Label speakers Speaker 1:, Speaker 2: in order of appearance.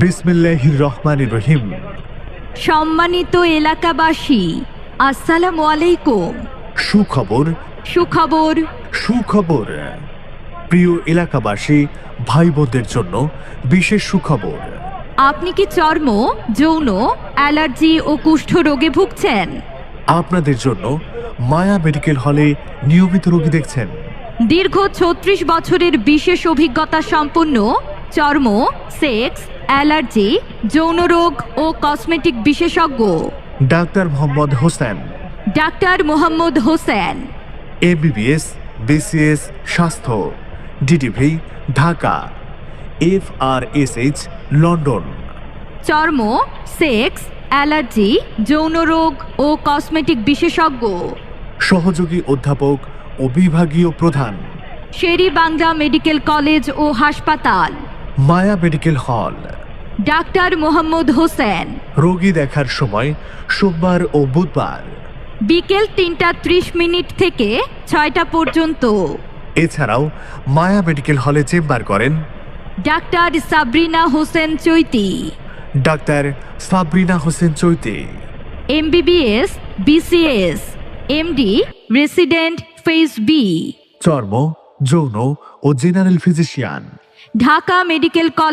Speaker 1: বিসমিল্লাহির রহমানির রহিম।
Speaker 2: সম্মানিত এলাকাবাসী, আসসালামু আলাইকুম।
Speaker 1: সুখবর,
Speaker 2: সুখবর।
Speaker 1: সুখবর। প্রিয় এলাকাবাসী, ভাই বোনদের জন্য বিশেষ সুখবর।
Speaker 2: আপনি কি চর্ম, যৌন, অ্যালার্জি ও কুষ্ঠ রোগে ভুগছেন?
Speaker 1: আপনাদের জন্য মায়া মেডিকেল হলে নিয়মিত রোগী দেখছেন
Speaker 2: দীর্ঘ ৩৬ বছরের বিশেষ অভিজ্ঞতা সম্পন্ন চর্ম, সেক্স, অ্যালার্জি, যৌন রোগ ও কসমেটিক বিশেষজ্ঞ
Speaker 1: doctor Mohammad Hossain,
Speaker 2: doctor Mohammad Hossain.
Speaker 1: MBBS, BCS স্বাস্থ্য, ডিটিভি ঢাকা, FRSH লন্ডন।
Speaker 2: চর্ম, সেক্স, অ্যালার্জি, যৌন রোগ ও কসমেটিক বিশেষজ্ঞ
Speaker 1: সহযোগী অধ্যাপক ও বিভাগীয় প্রধান,
Speaker 2: শের-ই-বাংলা মেডিকেল কলেজ ও হাসপাতাল।
Speaker 1: Maya medical hall.
Speaker 2: Doctor Mohammad Hossain.
Speaker 1: রোগী দেখার সময় সোমবার ও বুধবার
Speaker 2: বিকেল ৩টা ৩০ থেকে ৬টা পর্যন্ত।
Speaker 1: এছাড়াও মায়া মেডিকেল হলে চেম্বার করেন
Speaker 2: doctor Sabrina Hossain Chaiti,
Speaker 1: doctor Sabrina Hossain Chaiti,
Speaker 2: MBBS, BCS, MD, resident phase B,
Speaker 1: চর্ম, যৌন ও general physician.
Speaker 2: Dhaka medical college.